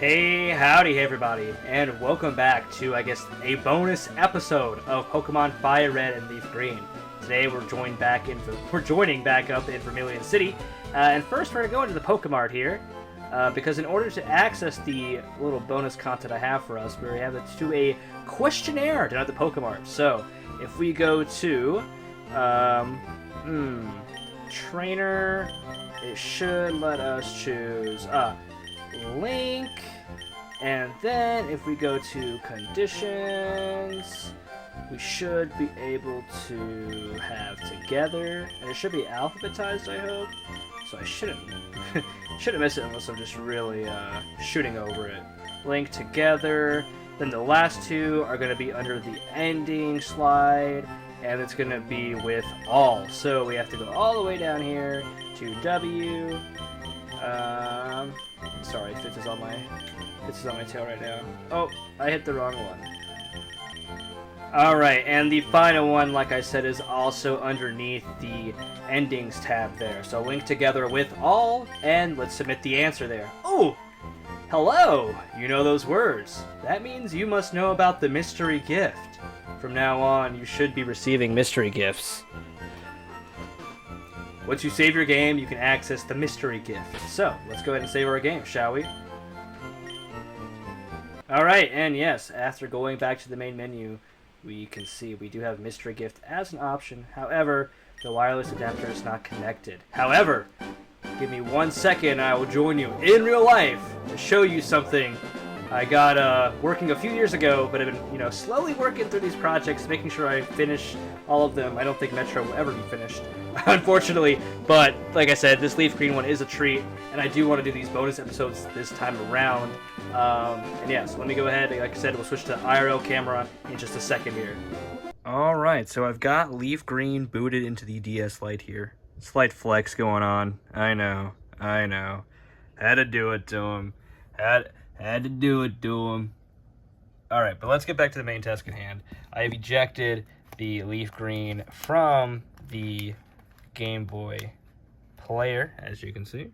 Hey, howdy everybody, and welcome back to, I guess, a bonus episode of Pokemon Fire Red and Leaf Green. Today we're joining back up in Vermilion City, and first we're going to go into the Pokemart here, because in order to access the little bonus content I have for us, we have to do a questionnaire down at the Pokemart. So, if we go to, trainer, it should let us choose, Link, and then if we go to conditions, we should be able to have together, and it should be alphabetized, I hope. So I shouldn't miss it unless I'm just really shooting over it. Link together. Then the last two are going to be under the ending slide, and it's going to be with all. So we have to go all the way down here to W. Sorry, Fitz is on my tail right now. Oh, I hit the wrong one. Alright, and the final one, like I said, is also underneath the endings tab there. So link together with all, and let's submit the answer there. Oh! Hello! You know those words. That means you must know about the mystery gift. From now on, you should be receiving mystery gifts. Once you save your game, you can access the mystery gift. So, let's go ahead and save our game, shall we? Alright, and yes, after going back to the main menu, we can see we do have mystery gift as an option. However, the wireless adapter is not connected. However, give me 1 second and I will join you in real life to show you something I got working a few years ago, but I've been, slowly working through these projects, making sure I finish all of them. I don't think Metro will ever be finished, unfortunately, but like I said, this Leaf Green one is a treat, and I do want to do these bonus episodes this time around. And yeah, so let me go ahead, like I said, we'll switch to IRL camera in just a second here. Alright, so I've got Leaf Green booted into the DS Lite here. Slight flex going on. I know. Had to do it to him. Had to do it to him. Alright, but let's get back to the main task at hand. I have ejected the Leaf Green from the Game Boy player, as you can see.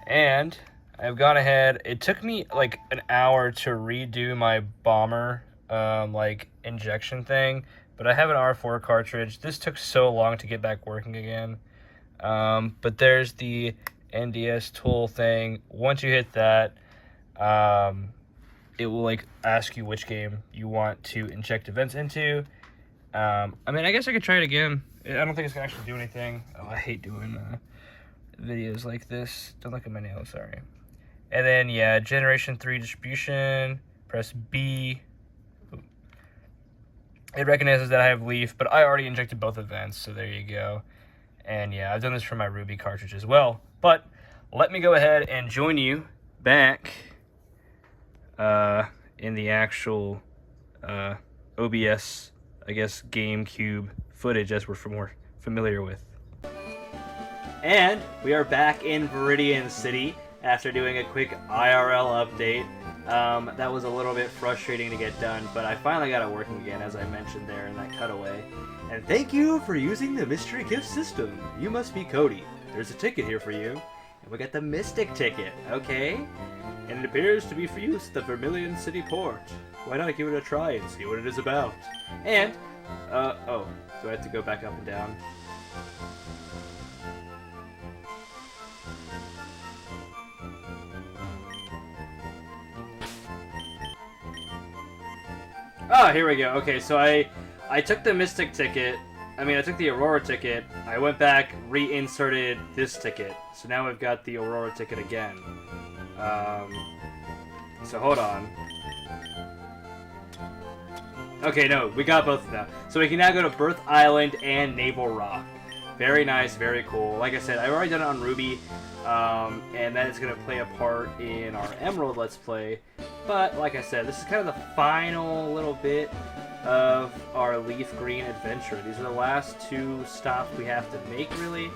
And I've gone ahead, it took me like an hour to redo my bomber, injection thing, but I have an R4 cartridge. This took so long to get back working again. But there's the NDS tool thing. Once you hit that, it will ask you which game you want to inject events into. I guess I could try it again. I don't think it's gonna actually do anything. Oh, I hate doing videos like this. Don't look at my nails, sorry. And then yeah, generation 3 distribution, press B. It recognizes that I have Leaf, but I already injected both events, so there you go. And yeah, I've done this for my Ruby cartridge as well. But let me go ahead and join you back in the actual OBS, I guess, GameCube footage as we're more familiar with. And we are back in Viridian City after doing a quick IRL update. That was a little bit frustrating to get done, but I finally got it working again, as I mentioned there in that cutaway. And thank you for using the mystery gift system. You must be Cody. There's a ticket here for you. And we got the Mystic ticket, okay? And it appears to be for use at the Vermilion City port. Why not give it a try and see what it is about? And, oh, do I have to go back up and down? Ah, here we go. Okay, so I took the Mystic ticket. I took the Aurora ticket. I went back, reinserted this ticket. So now we've got the Aurora ticket again. So hold on. Okay, no, we got both of them. So we can now go to Birth Island and Navel Rock. Very nice, very cool. Like I said, I've already done it on Ruby, and that is going to play a part in our Emerald Let's Play. But, like I said, this is kind of the final little bit of our Leaf Green adventure. These are the last two stops we have to make, really.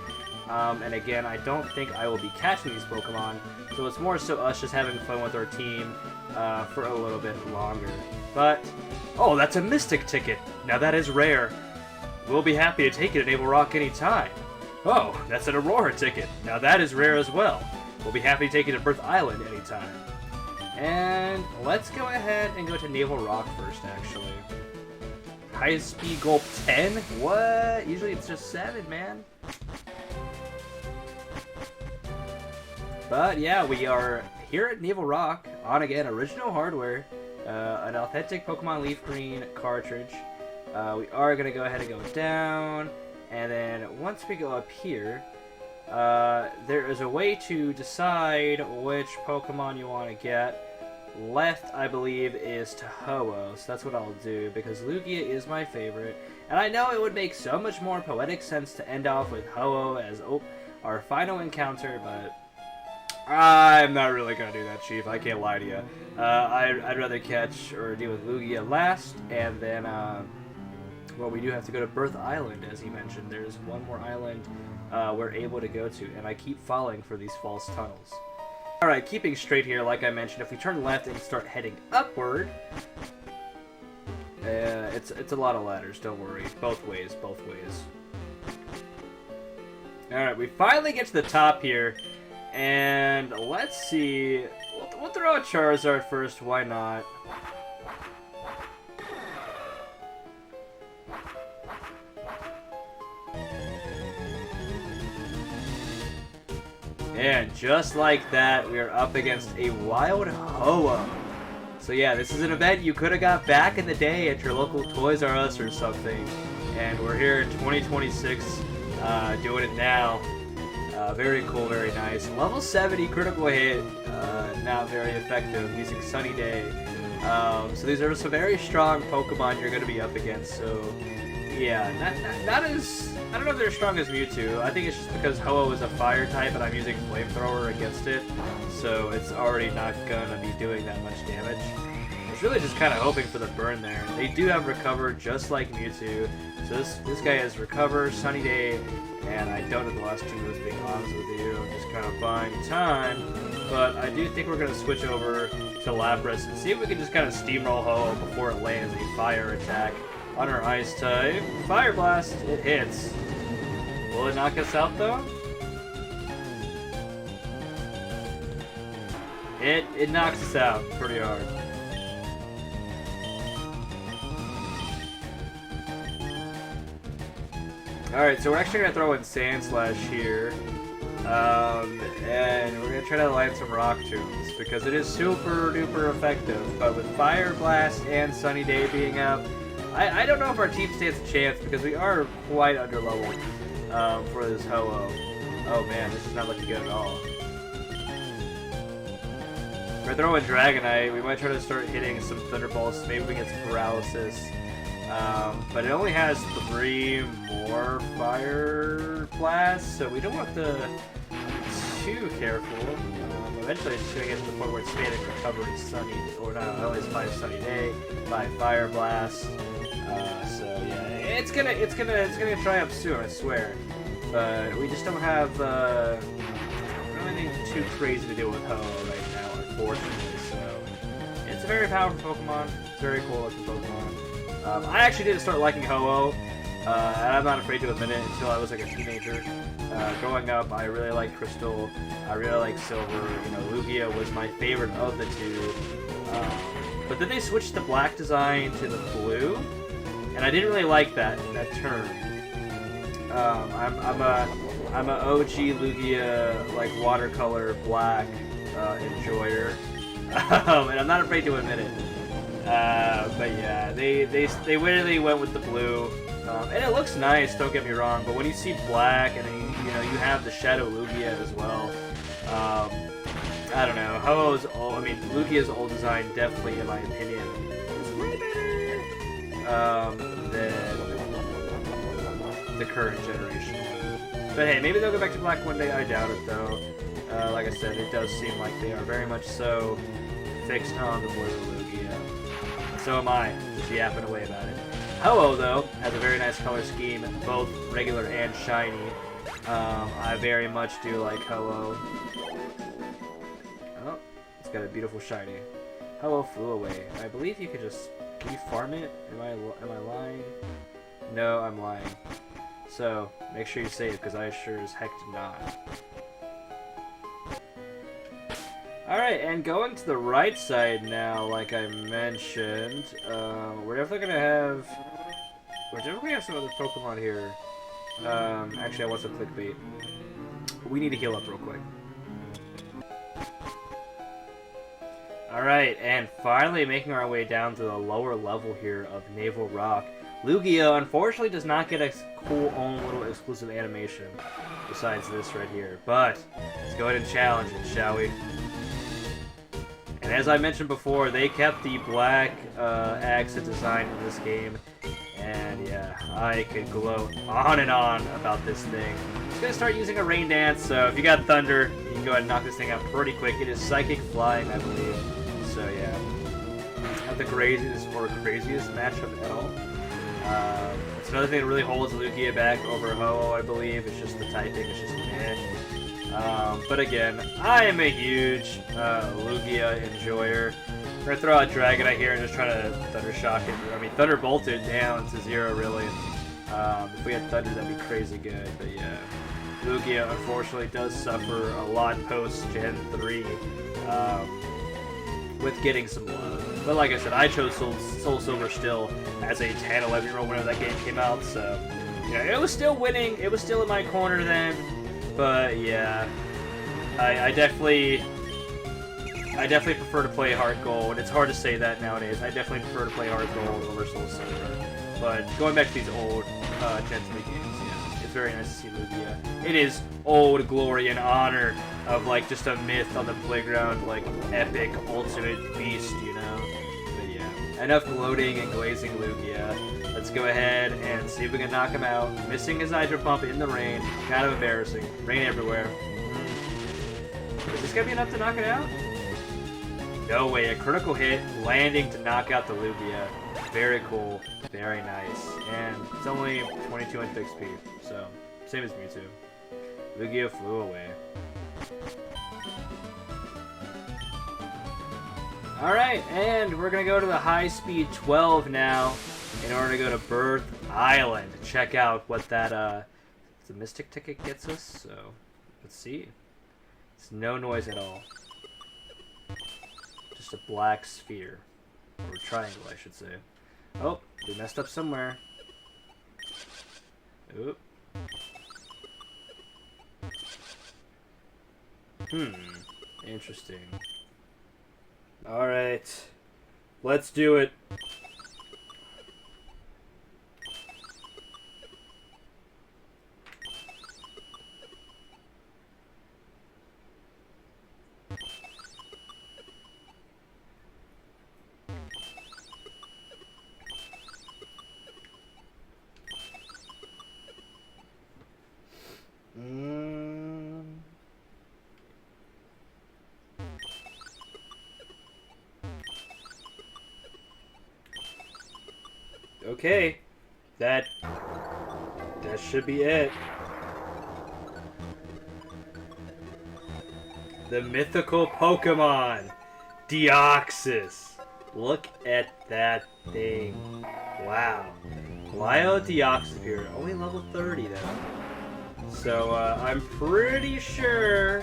And again, I don't think I will be catching these Pokemon, so it's more so us just having fun with our team for a little bit longer. But, oh, that's a Mystic ticket. Now that is rare. We'll be happy to take it at Navel Rock anytime. Oh, that's an Aurora ticket. Now that is rare as well. we'll be happy to take you to Birth Island anytime. And let's go ahead and go to Navel Rock first, actually. High speed gulp 10? What? Usually it's just 7, man. But yeah, we are here at Navel Rock on, again, original hardware. An authentic Pokemon Leaf Green cartridge. We are going to go ahead and go down. And then once we go up here, there is a way to decide which Pokemon you want to get. Left, I believe, is to Ho-oh, so that's what I'll do, because Lugia is my favorite. And I know it would make so much more poetic sense to end off with Ho-oh as our final encounter, but I'm not really going to do that, Chief. I can't lie to you. I'd rather catch or deal with Lugia last, and then, well, we do have to go to Birth Island, as he mentioned. There's one more island we're able to go to, and I keep falling for these false tunnels. Alright, keeping straight here, like I mentioned, if we turn left and start heading upward, it's a lot of ladders, don't worry. Both ways, both ways. Alright, we finally get to the top here, and let's see. We'll throw a Charizard first, why not? And just like that, we are up against a wild Ho-oh. So yeah, this is an event you could have got back in the day at your local Toys R Us or something. And we're here in 2026 doing it now. Very cool, very nice. Level 70 critical hit, not very effective, using Sunny Day. So these are some very strong Pokemon you're going to be up against. So yeah, not as... I don't know if they're as strong as Mewtwo. I think it's just because Ho-oh is a fire type and I'm using Flamethrower against it, so it's already not gonna be doing that much damage. I was really just kind of hoping for the burn there. They do have Recover just like Mewtwo, so this guy has Recover, Sunny Day, and I don't know the last two moves, being honest with you. I'm just kind of buying time, but I do think we're gonna switch over to Lapras and see if we can just kind of steamroll Ho-oh before it lands a fire attack on our Ice type. Fire Blast, it hits. Will it knock us out though? It knocks us out pretty hard. Alright, so we're actually going to throw in Sand Slash here. And we're going to try to land some Rock Tombs, because it is super duper effective. But with Fire Blast and Sunny Day being up, I don't know if our team stands a chance, because we are quite underleveled for this Ho-oh. Oh man, this is not looking good at all. We're throwing Dragonite. We might try to start hitting some Thunderbolts. Maybe we get some Paralysis. But it only has 3 more Fire Blasts, so we don't have to be too careful. Eventually it's going to get to the point where it's Static Recovery Sunny, or not, it only has 5 Sunny Day, 5 Fire Blast. So yeah, it's gonna try up soon, I swear. But we just don't have anything too crazy to deal with Ho-oh right now, unfortunately. So it's a very powerful Pokemon. It's a very cool looking Pokemon. I actually did start liking Ho-oh, and I'm not afraid to admit it, until I was like a teenager. Growing up, I really liked Crystal. I really liked Silver. You know, Lugia was my favorite of the two. But then they switched the black design to the blue, and I didn't really like that turn. I'm a OG Lugia, like, watercolor black enjoyer, and I'm not afraid to admit it. But yeah, they literally went with the blue, and it looks nice. Don't get me wrong, but when you see black, and then you have the Shadow Lugia as well. I don't know. Ho-oh's old, Lugia's old design definitely, in my opinion, is way better than the current generation. But hey, maybe they'll go back to black one day. I doubt it, though. Like I said, it does seem like they are very much so fixed on the blue Lugia. So am I, just yapping away about it. Ho-oh, though, has a very nice color scheme, both regular and shiny. I very much do like Ho-oh. Oh, it's got a beautiful shiny. Ho-oh flew away. I believe you could just... Can you farm it? Am I lying? No, I'm lying. So, make sure you save, because I sure as heck did not. Alright, and going to the right side now, like I mentioned, we're definitely gonna have... We're definitely gonna have some other Pokemon here. Actually, I want some clickbait. We need to heal up real quick. Alright, and finally making our way down to the lower level here of Navel Rock. Lugia, unfortunately, does not get a cool own little exclusive animation besides this right here. But, let's go ahead and challenge it, shall we? And as I mentioned before, they kept the black accent design in this game. And yeah, I could gloat on and on about this thing. I'm just going to start using a rain dance, so if you got thunder, you can go ahead and knock this thing out pretty quick. It is psychic flying, I believe. So yeah, not the craziest matchup at all. It's another thing that really holds Lugia back over Ho-oh, I believe. It's just the typing, it's just meh. But again, I am a huge Lugia enjoyer. We're gonna throw out Dragonite here and just try to Thunder Shock it. I mean, Thunderbolt it down to 0, really. If we had Thunder, that'd be crazy good. But yeah, Lugia unfortunately does suffer a lot post Gen 3 with getting some love. But like I said, I chose Soul Silver still as a 10, 11-year-old whenever that game came out. So, you know, it was still winning. It was still in my corner then. But yeah, I definitely prefer to play Heart Gold. It's hard to say that nowadays. I definitely prefer to play Heart Gold over Soul Silver. But going back to these old Gen 3 games, yeah, it's very nice to see Lugia. It is old glory and honor of like just a myth on the playground, like epic ultimate beast, you know. But yeah, enough gloating and glazing Lugia. Let's go ahead and see if we can knock him out. Missing his Hydro Pump in the rain. Kind of embarrassing. Rain everywhere. Is this gonna be enough to knock it out? No way. A critical hit, landing to knock out the Lugia. Very cool. Very nice. And it's only 22 in XP, so same as Mewtwo. Lugia flew away. Alright, and we're gonna go to the high speed 12 now in order to go to Birth Island. Check out what that the Mystic ticket gets us, so let's see. It's no noise at all. Just a black sphere. Or triangle, I should say. Oh, we messed up somewhere. Oop. Interesting. Alright. Let's do it. Okay, that should be it. The mythical Pokemon, Deoxys. Look at that thing. Wow. Lyo Deoxys here, only level 30 though. So I'm pretty sure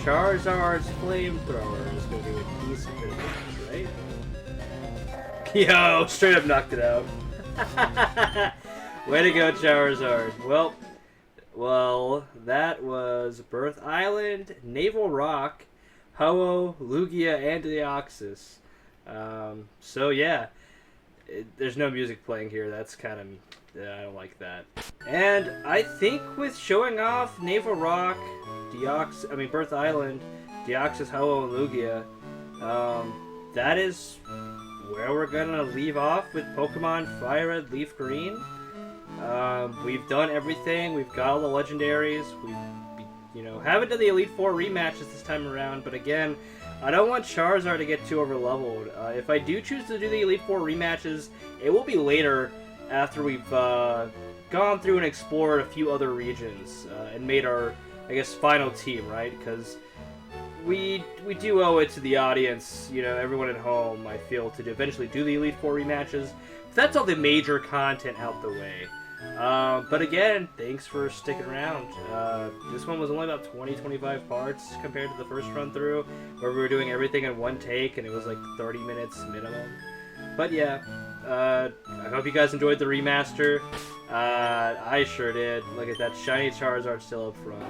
Charizard's Flamethrower is going to do a decent bit of damage, right? Yo, straight up knocked it out. Way to go, Charizard. Well, that was Birth Island, Navel Rock, Ho-oh, Lugia, and Deoxys. So yeah, there's no music playing here. That's kind of, I don't like that. And I think with showing off Navel Rock, Birth Island, Deoxys, Ho-oh, and Lugia, that is where we're gonna leave off with Pokemon Fire Red, Leaf Green. We've done everything. We've got all the legendaries. We, haven't done the Elite Four rematches this time around. But again, I don't want Charizard to get too overleveled. If I do choose to do the Elite Four rematches, it will be later after we've gone through and explored a few other regions and made our, final team, right? Because we do owe it to the audience, everyone at home, I feel, to eventually do the Elite Four rematches. That's all the major content out the way. But again, thanks for sticking around. This one was only about 20-25 parts compared to the first run through, where we were doing everything in one take, and it was like 30 minutes minimum. But yeah, I hope you guys enjoyed the remaster. I sure did. Look at that shiny Charizard still up front.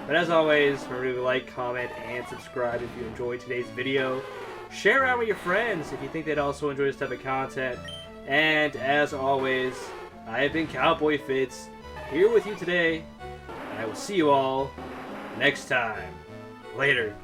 But as always, remember to like, comment, and subscribe if you enjoyed today's video. Share around with your friends if you think they'd also enjoy this type of content. And as always, I have been CowboyFitz, here with you today, and I will see you all next time. Later.